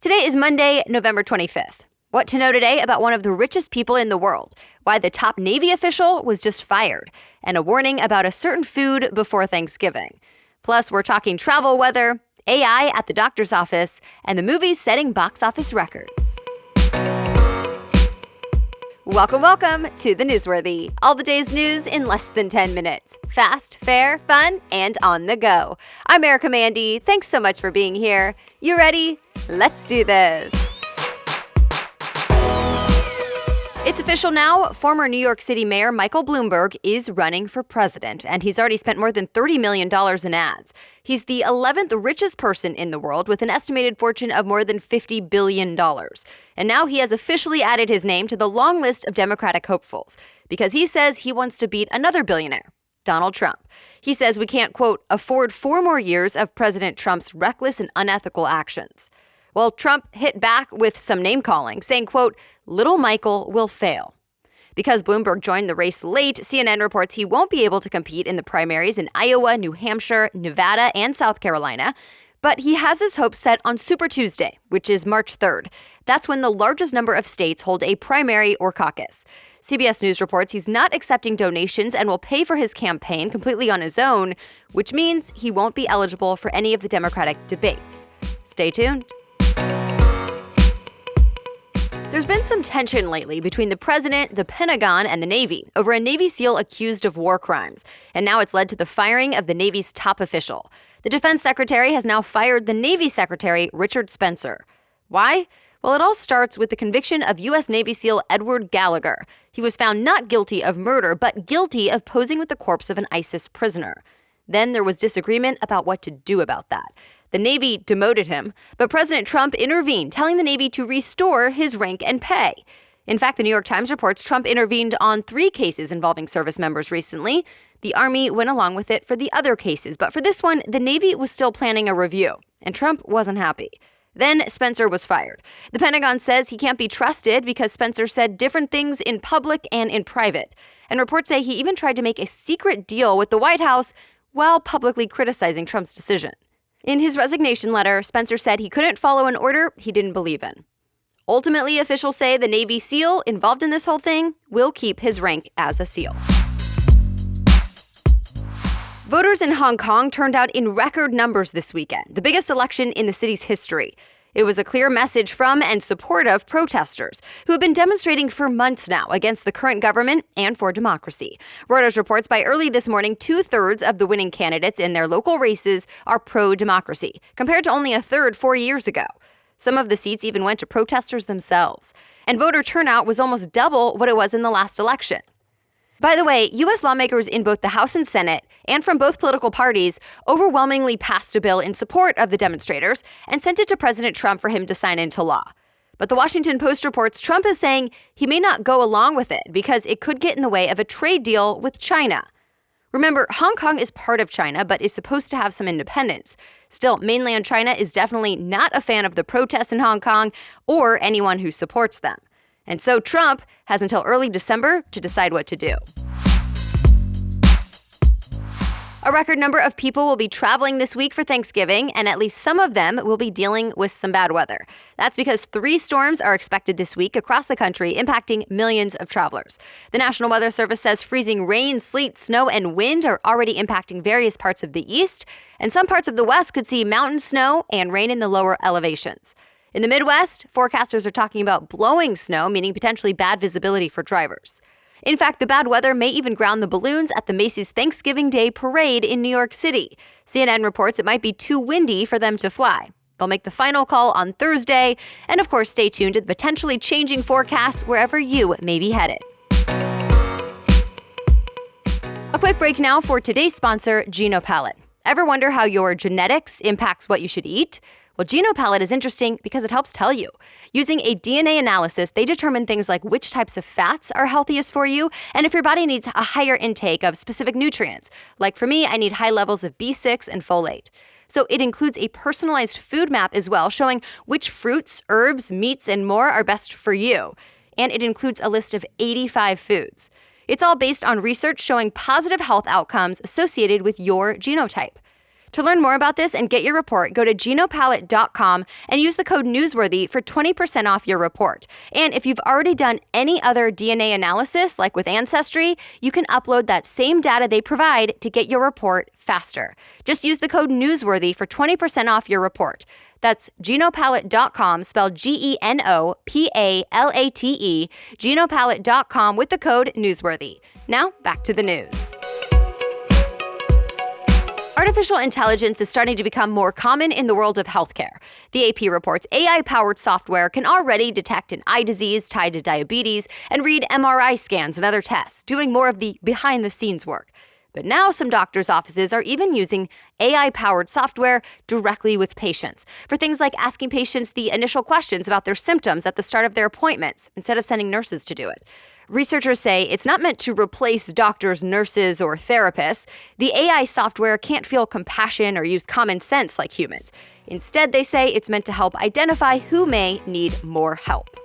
Today is Monday, November 25th. What to know today about one of the richest people in the world, why the top Navy official was just fired, and a warning about a certain food before Thanksgiving. Plus, we're talking travel weather, AI at the doctor's office, and the movies setting box office records. Welcome to The Newsworthy. All the day's news in less than 10 minutes. Fast, fair, fun, and on the go. I'm Erica Mandy. Thanks so much for being here. You ready? Let's do this. It's official now. Former New York City Mayor Michael Bloomberg is running for president, and he's already spent more than $30 million in ads. He's the 11th richest person in the world with an estimated fortune of more than $50 billion. And now he has officially added his name to the long list of Democratic hopefuls because he says he wants to beat another billionaire, Donald Trump. He says we can't, quote, afford 4 more years of President Trump's reckless and unethical actions. Well, Trump hit back with some name-calling, saying, quote, little Michael will fail. Because Bloomberg joined the race late, CNN reports he won't be able to compete in the primaries in Iowa, New Hampshire, Nevada, and South Carolina. But he has his hopes set on Super Tuesday, which is March 3rd. That's when the largest number of states hold a primary or caucus. CBS News reports he's not accepting donations and will pay for his campaign completely on his own, which means he won't be eligible for any of the Democratic debates. Stay tuned. There's been some tension lately between the president, the Pentagon, and the Navy over a Navy SEAL accused of war crimes. And now it's led to the firing of the Navy's top official. The defense secretary has now fired the Navy secretary, Richard Spencer. Why? Well, it all starts with the conviction of U.S. Navy SEAL Edward Gallagher. He was found not guilty of murder, but guilty of posing with the corpse of an ISIS prisoner. Then there was disagreement about what to do about that. The Navy demoted him, but President Trump intervened, telling the Navy to restore his rank and pay. In fact, the New York Times reports Trump intervened on 3 cases involving service members recently. The Army went along with it for the other cases, but for this one, the Navy was still planning a review, and Trump wasn't happy. Then Spencer was fired. The Pentagon says he can't be trusted because Spencer said different things in public and in private. And reports say he even tried to make a secret deal with the White House while publicly criticizing Trump's decision. In his resignation letter, Spencer said he couldn't follow an order he didn't believe in. Ultimately, officials say the Navy SEAL involved in this whole thing will keep his rank as a SEAL. Voters in Hong Kong turned out in record numbers this weekend, the biggest election in the city's history. It was a clear message from and support of protesters who have been demonstrating for months now against the current government and for democracy. Reuters reports by early this morning, 2/3 of the winning candidates in their local races are pro-democracy, compared to only 1/3 4 years ago. Some of the seats even went to protesters themselves. And voter turnout was almost double what it was in the last election. By the way, U.S. lawmakers in both the House and Senate, and from both political parties, overwhelmingly passed a bill in support of the demonstrators and sent it to President Trump for him to sign into law. But the Washington Post reports Trump is saying he may not go along with it because it could get in the way of a trade deal with China. Remember, Hong Kong is part of China, but is supposed to have some independence. Still, mainland China is definitely not a fan of the protests in Hong Kong or anyone who supports them. And so Trump has until early December to decide what to do. A record number of people will be traveling this week for Thanksgiving, and at least some of them will be dealing with some bad weather. That's because 3 storms are expected this week across the country, impacting millions of travelers. The National Weather Service says freezing rain, sleet, snow, and wind are already impacting various parts of the east, and some parts of the west could see mountain snow and rain in the lower elevations. In the Midwest, forecasters are talking about blowing snow, meaning potentially bad visibility for drivers. In fact, the bad weather may even ground the balloons at the Macy's Thanksgiving Day Parade in New York City. CNN reports it might be too windy for them to fly. They'll make the final call on Thursday, and of course, stay tuned to the potentially changing forecasts wherever you may be headed. A quick break now for today's sponsor, GenoPalette. Ever wonder how your genetics impacts what you should eat? Well, GenoPalette is interesting because it helps tell you. Using a DNA analysis, they determine things like which types of fats are healthiest for you and if your body needs a higher intake of specific nutrients. Like for me, I need high levels of B6 and folate. So it includes a personalized food map as well, showing which fruits, herbs, meats, and more are best for you. And it includes a list of 85 foods. It's all based on research showing positive health outcomes associated with your genotype. To learn more about this and get your report, go to genopalette.com and use the code newsworthy for 20% off your report. And if you've already done any other DNA analysis, like with Ancestry, you can upload that same data they provide to get your report faster. Just use the code newsworthy for 20% off your report. That's genopalette.com, spelled GENOPALATE, genopalette.com with the code newsworthy. Now, back to the news. Artificial intelligence is starting to become more common in the world of healthcare. The AP reports AI-powered software can already detect an eye disease tied to diabetes and read MRI scans and other tests, doing more of the behind-the-scenes work. But now some doctors' offices are even using AI-powered software directly with patients for things like asking patients the initial questions about their symptoms at the start of their appointments instead of sending nurses to do it. Researchers say it's not meant to replace doctors, nurses, or therapists. The AI software can't feel compassion or use common sense like humans. Instead, they say it's meant to help identify who may need more help.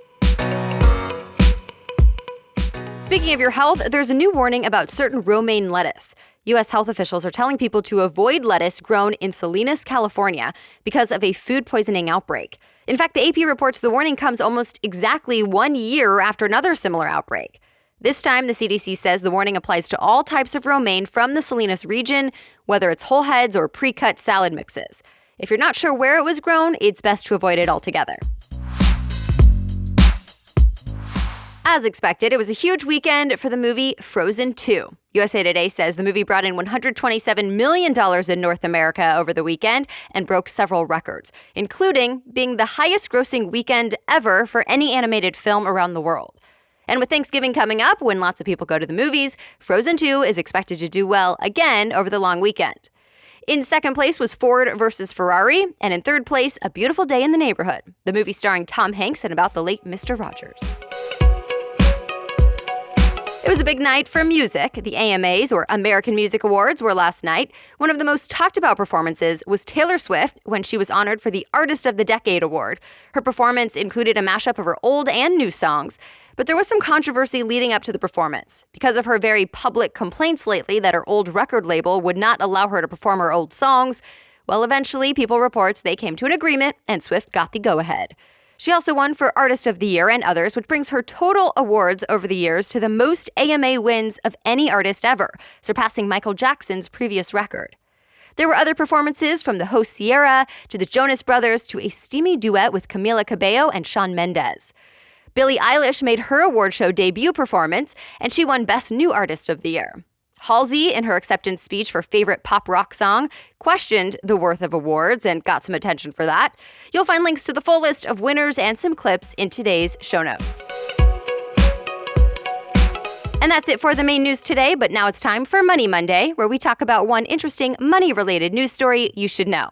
Speaking of your health, there's a new warning about certain romaine lettuce. U.S. health officials are telling people to avoid lettuce grown in Salinas, California, because of a food poisoning outbreak. In fact, the AP reports the warning comes almost exactly 1 year after another similar outbreak. This time, the CDC says the warning applies to all types of romaine from the Salinas region, whether it's whole heads or pre-cut salad mixes. If you're not sure where it was grown, it's best to avoid it altogether. As expected, it was a huge weekend for the movie Frozen 2. USA Today says the movie brought in $127 million in North America over the weekend and broke several records, including being the highest-grossing weekend ever for any animated film around the world. And with Thanksgiving coming up, when lots of people go to the movies, Frozen 2 is expected to do well again over the long weekend. In second place was Ford versus Ferrari, and in third place, A Beautiful Day in the Neighborhood, the movie starring Tom Hanks and about the late Mr. Rogers. It was a big night for music. The AMAs, or American Music Awards, were last night. One of the most talked about performances was Taylor Swift when she was honored for the Artist of the Decade award. Her performance included a mashup of her old and new songs. But there was some controversy leading up to the performance. Because of her very public complaints lately that her old record label would not allow her to perform her old songs, well, eventually, People reports they came to an agreement and Swift got the go-ahead. She also won for Artist of the Year and others, which brings her total awards over the years to the most AMA wins of any artist ever, surpassing Michael Jackson's previous record. There were other performances, from the host Sierra to the Jonas Brothers to a steamy duet with Camila Cabello and Shawn Mendes. Billie Eilish made her award show debut performance, and she won Best New Artist of the Year. Halsey, in her acceptance speech for Favorite Pop Rock Song, questioned the worth of awards and got some attention for that. You'll find links to the full list of winners and some clips in today's show notes. And that's it for the main news today, but now it's time for Money Monday, where we talk about one interesting money-related news story you should know.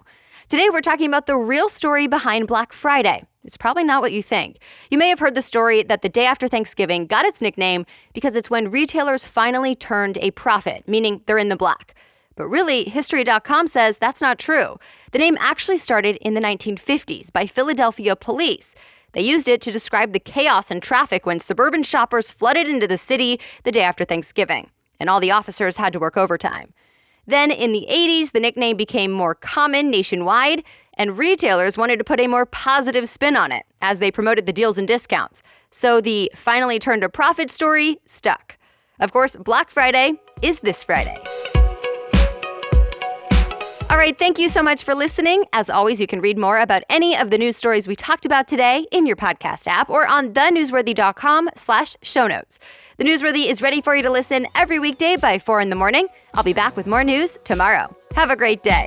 Today, we're talking about the real story behind Black Friday. It's probably not what you think. You may have heard the story that the day after Thanksgiving got its nickname because it's when retailers finally turned a profit, meaning they're in the black. But really, History.com says that's not true. The name actually started in the 1950s by Philadelphia police. They used it to describe the chaos and traffic when suburban shoppers flooded into the city the day after Thanksgiving, and all the officers had to work overtime. Then in the 80s, the nickname became more common nationwide, and retailers wanted to put a more positive spin on it as they promoted the deals and discounts. So the finally turned a profit story stuck. Of course, Black Friday is this Friday. All right, thank you so much for listening. As always, you can read more about any of the news stories we talked about today in your podcast app or on thenewsworthy.com/show notes. The Newsworthy is ready for you to listen every weekday by 4 in the morning. I'll be back with more news tomorrow. Have a great day.